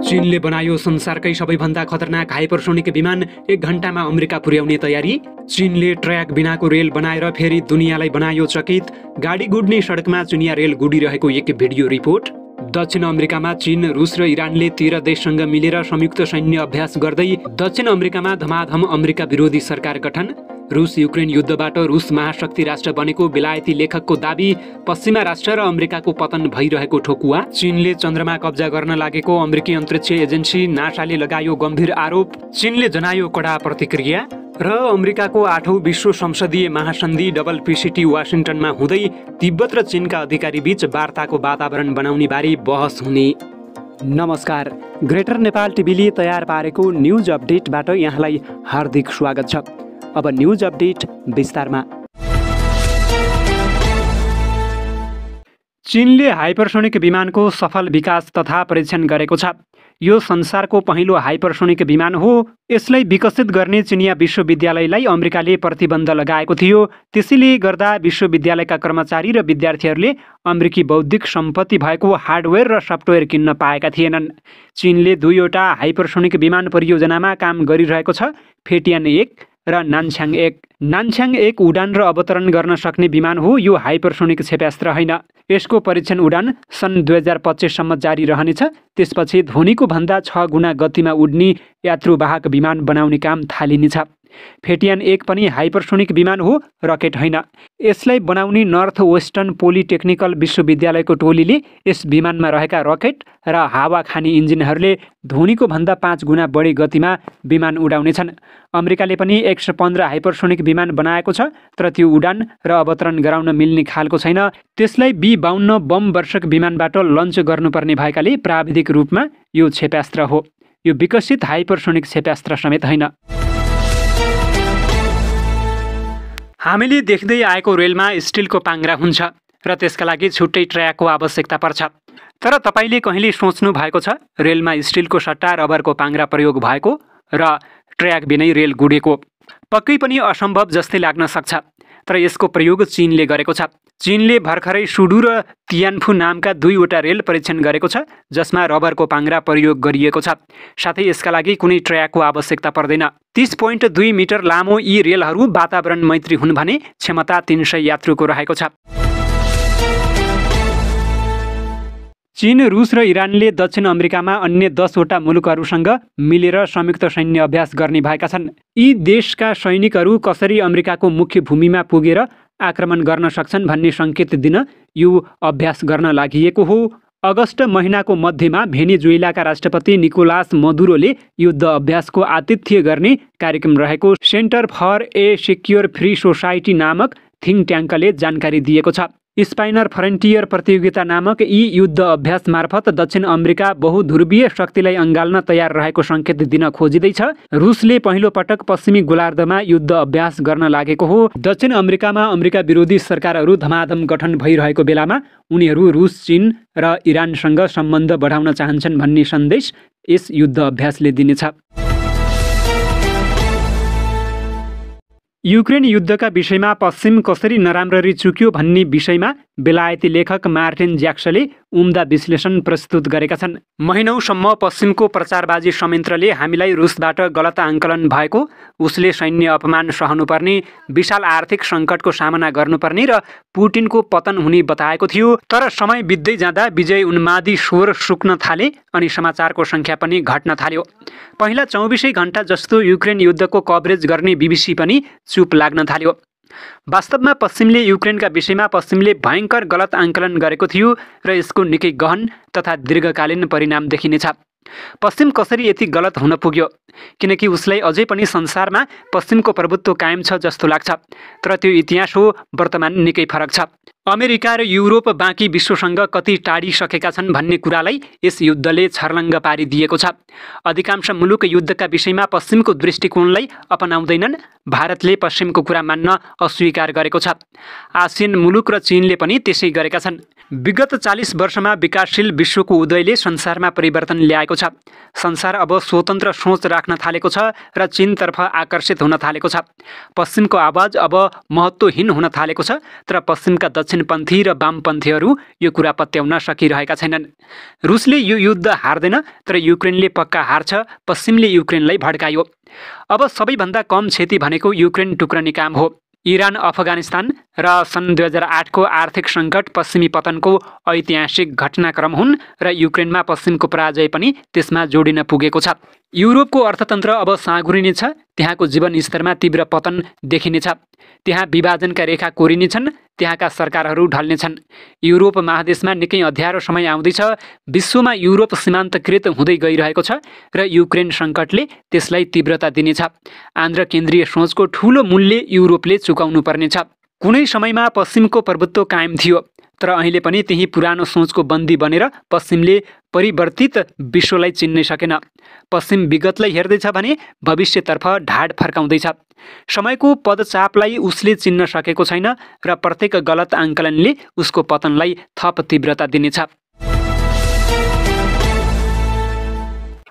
चीनले बनायो संसारकै सबैभन्दा खतरनाक हाइपरसोनिक विमान 1 घण्टामा अमेरिका पुर्याउने तयारी। चीनले ट्र्याक बिनाको रेल बनाएर फेरि दुनियाँलाई बनायो चकित। गाडी गुड्ने सडकमा चुनिया रेल गुडिरहेको एक भिडियो रिपोर्ट। दक्षिण अमेरिकामा चीन, रुस र इरानले 13 देशसँग मिलेर संयुक्त सैन्य अभ्यास गर्दै। दक्षिण अमेरिकामा धमाधम अमेरिका विरोधी सरकार गठन। रुस युक्रेन युद्धबाट रुस महाशक्ति राष्ट्र बनेको बेलायती लेखकको दाबी। पश्चिमा राष्ट्र र अमेरिकाको पतन भइरहेको ठोकुवा। चीनले चन्द्रमा कब्जा गर्न लागेको अमेरिकी अन्तरिक्ष एजेन्सी नासाले लगायो गम्भीर आरोप। चीनले जनायो कडा प्रतिक्रिया। र अमेरिकाको 8औं विश्व संसदीय महासन्धि WPCT वासिङटनमा हुँदै तिब्बत र चीनका अधिकारी बीच वार्ताको वातावरण बनाउने बारे बहस हुने। नमस्कार, ग्रेटर नेपाल टिभीले तयार पारेको न्युज अपडेटबाट यहाँलाई हार्दिक स्वागत छ। अब न्युज अपडेट विस्तारमा। चीनले हाइपरसोनिक विमानको सफल विकास तथा परीक्षण गरेको छ। यो संसारको पहिलो हाइपरसोनिक विमान हो। यसलाई विकसित गर्ने चिनिया विश्वविद्यालयलाई अमेरिकाले प्रतिबन्ध लगाएको थियो। त्यसैले गर्दा विश्वविद्यालयका कर्मचारी र विद्यार्थीहरूले अमेरिकी बौद्धिक सम्पत्ति भएको हार्डवेयर र सफ्टवेयर किन्न पाएका थिएनन्। चीनले दुईवटा हाइपरसोनिक विमान परियोजनामा काम गरिरहेको छ, फेटियान 1 र नानछ्याङ 1। नानछ्याङ 1 उडान र अवतरण गर्न सक्ने विमान हो। यो हाइपरसोनिक क्षेपणास्त्र होइन। यसको परीक्षण उडान सन् 2025 सम्म जारी रहनेछ। त्यसपछि ध्वनिको भन्दा 6 गुणा गतिमा उड्ने यात्रुवाहक विमान बनाउने काम थालिनेछ। फेटियान 1 पनि हाइपरसोनिक विमान हो, रकेट होइन। यसलाई बनाउने नर्थ वेस्टर्न पोलिटेक्निकल विश्वविद्यालयको टोलीले यस विमानमा रहेका रकेट र हावा खाने इन्जिनहरूले ध्वनिको भन्दा 5 गुणा बढी गतिमा विमान उडाउनेछन्। अमेरिकाले पनि 115 हाइपरसोनिक विमान बनाएको छ, तर त्यो उडान र अवतरण गराउन मिल्ने खालको छैन। त्यसलाई B-52 बम वर्षक विमानबाट लन्च गर्नुपर्ने भएकाले प्राविधिक रूपमा यो क्षेपणास्त्र हो। यो विकसित हाइपरसोनिक क्षेपणास्त्र समेत होइन। हामीले देख्दै आएको रेलमा स्टिलको पाङ्ग्रा हुन्छ र त्यसका लागि छुट्टै ट्र्याकको आवश्यकता पर्छ। तर तपाईँले कहिले सोच्नु भएको छ रेलमा स्टिलको सट्टा रबरको पाङ्ग्रा प्रयोग भएको र ट्र्याक बिनै रेल गुडेको? पक्कै पनि असम्भव जस्तै लाग्न सक्छ, तर यसको प्रयोग चीनले गरेको छ। चीनले भर्खरै सुडु र तियानफु नामका 2वटा रेल परीक्षण गरेको छ, जसमा रबरको पाङ्ग्रा प्रयोग गरिएको छ। साथै यसका लागि कुनै ट्र्याकको आवश्यकता पर्दैन। 30.2 मिटर लामो यी रेलहरू वातावरण मैत्री हुन् भने क्षमता 300 यात्रुको रहेको छ। चीन, रुस र इरानले दक्षिण अमेरिकामा अन्य 10वटा मुलुकहरूसँग मिलेर संयुक्त सैन्य अभ्यास गर्ने भएका छन्। यी देशका सैनिकहरू कसरी अमेरिकाको मुख्य भूमिमा पुगेर आक्रमण गर्न सक्छन् भन्ने सङ्केत दिन यो अभ्यास गर्न लागि हो। अगस्त महिनाको मध्यमा भेनेजुएलाका राष्ट्रपति निकोलास मदुरोले युद्ध अभ्यासको आतिथ्य गर्ने कार्यक्रम रहेको centre for a secure free society नामक थिङ्क ट्याङ्कले जानकारी दिएको छ। स्पाइनर फ्रन्टियर प्रतियोगिता नामक यी युद्ध अभ्यास मार्फत दक्षिण अमेरिका बहुध्रुवीय शक्तिलाई अँगाल्न तयार रहेको सङ्केत दिन खोजिँदैछ। रुसले पहिलो पटक पश्चिमी गोलार्धमा युद्ध अभ्यास गर्न लागेको हो। दक्षिण अमेरिकामा अमेरिका विरोधी सरकारहरू धमाधम गठन भइरहेको बेलामा उनीहरू रुस, चीन र इरानसँग सम्बन्ध बढाउन चाहन्छन् भन्ने सन्देश यस युद्ध अभ्यासले दिनेछ। युक्रेन युद्धका विषयमा पश्चिम कसरी नराम्ररी चुक्यो भन्ने विषयमा बेलायती लेखक मार्टिन ज्याक्सले उम्दा विश्लेषण प्रस्तुत गरेका छन्। महिनौसम्म पश्चिमको प्रचारबाजी संयन्त्रले हामीलाई रुसबाट गलत आङ्कलन भएको, उसले सैन्य अपमान सहनुपर्ने, विशाल आर्थिक सङ्कटको सामना गर्नुपर्ने र पुटिनको पतन हुने बताएको थियो। तर समय बित्दै जाँदा विजय उन्मादी स्वर सुक्न थाले अनि समाचारको सङ्ख्या पनि घट्न थाल्यो। पहिला 24 घण्टा जस्तो युक्रेन युद्धको कभरेज गर्ने BBC पनि चुप लाग्न थाल्यो। वास्तवमा पश्चिमले युक्रेनका विषयमा पश्चिमले भयङ्कर गलत आङ्कलन गरेको थियो र यसको निकै गहन तथा दीर्घकालीन परिणाम देखिनेछ। पश्चिम कसरी यति गलत हुन पुग्यो? किनकि उसलाई अझै पनि संसारमा पश्चिमको प्रभुत्व कायम छ जस्तो लाग्छ, तर त्यो इतिहास हो, वर्तमान निकै फरक छ। अमेरिका र युरोप बाँकी विश्वसँग कति टाढिसकेका छन् भन्ने कुरालाई यस युद्धले छर्लङ्ग पारिदिएको छ। अधिकांश मुलुक युद्धका विषयमा पश्चिमको दृष्टिकोणलाई अपनाउँदैनन्। भारतले पश्चिमको कुरा मान्न अस्वीकार गरेको छ। आसियन मुलुक र चीनले पनि त्यसै गरेका छन्। विगत 40 वर्षमा विकासशील विश्वको उदयले संसारमा परिवर्तन ल्याएको छ। संसार अब स्वतन्त्र सोच राख्न थालेको छ र चीनतर्फ आकर्षित हुन थालेको छ। पश्चिमको आवाज अब महत्त्वहीन हुन थालेको छ, तर पश्चिमका दक्षिण दक्षिणपन्थी र वामपन्थीहरू यो कुरा पत्याउन सकिरहेका छैनन्। रुसले यो युद्ध हार्दैन, तर युक्रेनले पक्का हार्छ, पश्चिमले युक्रेनलाई भड्कायो। अब सबैभन्दा कम क्षति भनेको युक्रेन टुक्रने काम हो। इरान, अफगानिस्तान र सन् 2008 को आर्थिक सङ्कट पश्चिमी पतनको ऐतिहासिक घटनाक्रम हुन् र युक्रेनमा पश्चिमको पराजय पनि त्यसमा जोडिन पुगेको छ। युरोपको अर्थतन्त्र अब साँघुरिनेछ, त्यहाँको जीवनस्तरमा तीव्र पतन देखिनेछ, त्यहाँ विभाजनका रेखा कोरिनेछन्, त्यहाँका सरकारहरू ढल्नेछन्। युरोप महादेशमा निकै अँध्यारो समय आउँदैछ, विश्वमा युरोप सीमान्तकृत हुँदै गइरहेको छ र युक्रेन सङ्कटले त्यसलाई तीव्रता दिनेछ। आन्ध्र केन्द्रीय सोचको ठूलो मूल्य युरोपले चुकाउनु पर्नेछ। कुनै समयमा पश्चिमको प्रभुत्व कायम थियो, तर अहिले पनि त्यही पुरानो सोचको बन्दी बनेर पश्चिमले परिवर्तित विश्वलाई चिन्नै सकेन। पश्चिम विगतलाई हेर्दैछ भने भविष्यतर्फ ढाड फर्काउँदैछ। समयको पदचापलाई उसले चिन्न सकेको छैन र प्रत्येक गलत आङ्कलनले उसको पतनलाई थप तीव्रता दिनेछ।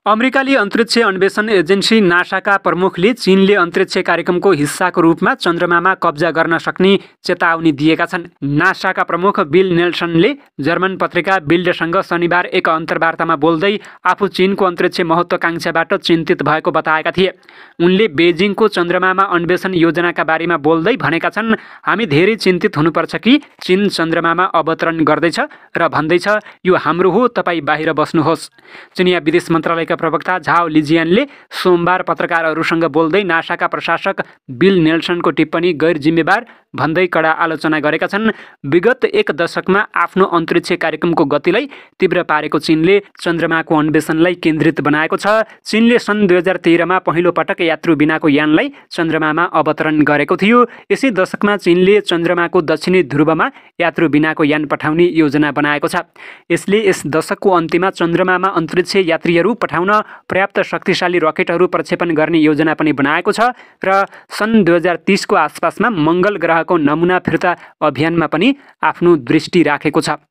अमेरिकाली अन्तरिक्ष अन्वेषण एजेन्सी नासाका प्रमुखले चीनले अन्तरिक्ष कार्यक्रमको हिस्साको रूपमा चन्द्रमामा कब्जा गर्न सक्ने चेतावनी दिएका छन्। नासाका प्रमुख बिल नेल्सनले जर्मन पत्रिका बिल्डसँग शनिबार एक अन्तर्वार्तामा बोल्दै आफू चीनको अन्तरिक्ष महत्त्वाकांक्षाबाट चिन्तित भएको बताएका थिए। उनले बेजिङको चन्द्रमामा अन्वेषण योजनाका बारेमा बोल्दै भनेका छन्, हामी धेरै चिन्तित हुनुपर्छ कि चीन चन्द्रमामा अवतरण गर्दैछ र भन्दैछ यो हाम्रो हो, तपाईँ बाहिर बस्नुहोस्। चिनिया विदेश मन्त्रालयका प्रवक्ता झाओ लिजियानले सोमबार पत्रकारहरूसँग बोल्दै नासाका प्रशासक बिल नेल्सनको टिप्पणी गैर जिम्मेवार भन्दै कडा आलोचना गरेका छन्। विगत एक दशकमा आफ्नो अन्तरिक्ष कार्यक्रमको गतिलाई तीव्र पारेको चीनले चन्द्रमाको अन्वेषणलाई केन्द्रित बनाएको छ। चीनले सन् 2013 मा पहिलो पटक यात्रु बिनाको यानलाई चन्द्रमामा अवतरण गरेको थियो। यसै दशकमा चीनले चन्द्रमाको दक्षिणी ध्रुवमा यात्रु बिनाको यान पठाउने योजना बनाएको छ। यसले यस दशकको अन्त्यमा चन्द्रमामा अन्तरिक्ष यात्रीहरू पठाउन पर्याप्त शक्तिशाली रकेटहरू प्रक्षेपण गर्ने योजना पनि बनाएको छ र सन् 2030 को आसपासमा मङ्गल ग्रहको नमुना फिर्ता अभियानमा पनि आफ्नो दृष्टि राखेको छ।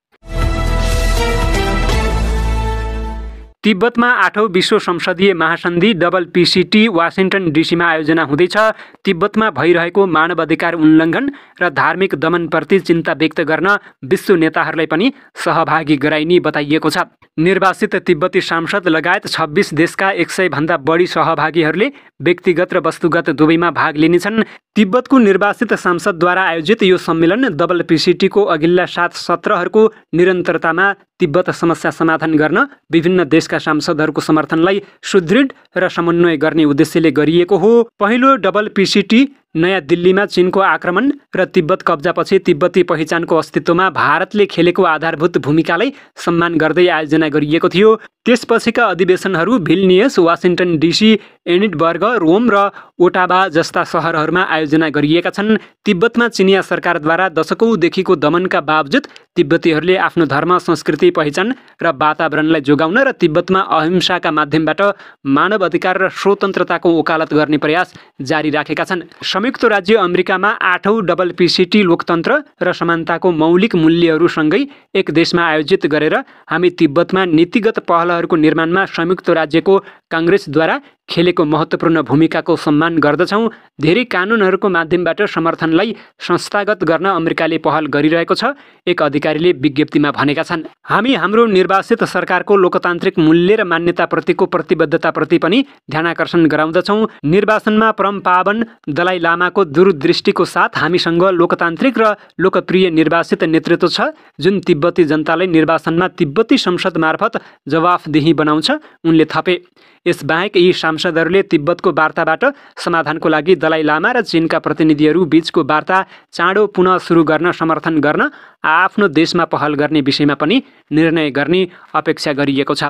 तिब्बतमा 8औं विश्व संसदीय महासन्धि WPCT वासिङ्टन डिसीमा आयोजना हुँदैछ। तिब्बतमा भइरहेको मानवाधिकार उल्लङ्घन र धार्मिक दमनप्रति चिन्ता व्यक्त गर्न विश्व नेताहरूलाई पनि सहभागी गराइने बताइएको छ। निर्वासित तिब्बती सांसद लगायत 26 देशका 100 भन्दा बढी सहभागीहरूले व्यक्तिगत र वस्तुगत दुवैमा भाग लिनेछन्। तिब्बतको निर्वासित सांसदद्वारा आयोजित यो सम्मेलन WPCT को अघिल्ला 7 सत्रहरूको निरन्तरतामा तिब्बत समस्या समाधान गर्न विभिन्न देशका सांसदहरूको समर्थनलाई सुदृढ र समन्वय गर्ने उद्देश्यले गरिएको हो। पहिलो WPCT नयाँ दिल्लीमा चीनको आक्रमण र तिब्बत कब्जापछि तिब्बती पहिचानको अस्तित्वमा भारतले खेलेको आधारभूत भूमिकालाई सम्मान गर्दै आयोजना गरिएको थियो। त्यसपछिका अधिवेशनहरू Vilnius, Washington DC, Edinburgh, Rome र ओटावा जस्ता सहरहरूमा आयोजना गरिएका छन्। तिब्बतमा चिनिया सरकारद्वारा दशकौँदेखिको दमनका बावजुद तिब्बतीहरूले आफ्नो धर्म, संस्कृति, पहिचान र वातावरणलाई जोगाउन र तिब्बतमा अहिंसाका माध्यमबाट मानव अधिकार र स्वतन्त्रताको वकालत गर्ने प्रयास जारी राखेका छन्। संयुक्त राज्य अमेरिकामा 8औं WPCT लोकतन्त्र र समानताको मौलिक मूल्यहरूसँगै एक देशमा आयोजित गरेर हामी तिब्बतमा नीतिगत पहलहरूको निर्माणमा संयुक्त राज्यको काङ्ग्रेसद्वारा खेलेको महत्त्वपूर्ण भूमिकाको सम्मान गर्दछौँ। धेरै कानुनहरूको माध्यमबाट समर्थनलाई संस्थागत गर्न अमेरिकाले पहल गरिरहेको छ, एक अधिकारीले विज्ञप्तिमा भनेका छन्। हामी हाम्रो निर्वासित सरकारको लोकतान्त्रिक मूल्य र मान्यताप्रतिको प्रतिबद्धताप्रति पनि ध्यानाकर्षण गराउँदछौँ। निर्वाचनमा परम पावन दलाई लामाको दूरदृष्टिको साथ हामीसँग लोकतान्त्रिक र लोकप्रिय निर्वासित नेतृत्व छ, जुन तिब्बती जनतालाई निर्वाचनमा तिब्बती संसद मार्फत जवाफदेही बनाउँछ, उनले थपे। यसबाहेक यी सांसदहरूले तिब्बतको वार्ताबाट समाधानको लागि दलाई लामा र चीनका प्रतिनिधिहरू बीचको वार्ता चाँडो पुनः सुरु गर्न समर्थन गर्न आफ्नो देशमा पहल गर्ने विषयमा पनि निर्णय गर्ने अपेक्षा गरिएको छ।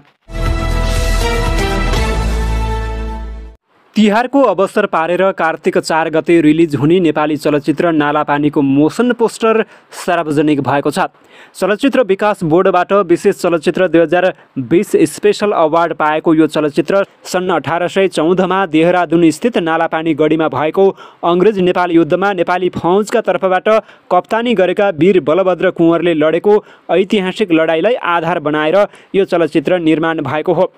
तिहारको अवसर पारेर कार्तिक 4 गते रिलिज हुने नेपाली चलचित्र नालापानीको मोसन पोस्टर सार्वजनिक भएको छ। चलचित्र विकास बोर्डबाट विशेष चलचित्र 2020 स्पेशल अवार्ड पाएको यो चलचित्र सन् 1814 मा देहरादुन स्थित नालापानी गढीमा भएको अङ्ग्रेज नेपाल युद्धमा नेपाली फौजका तर्फबाट कप्तानी गरेका वीर बलभद्र कुँवरले लडेको ऐतिहासिक लडाईँलाई आधार बनाएर यो चलचित्र निर्माण भएको हो।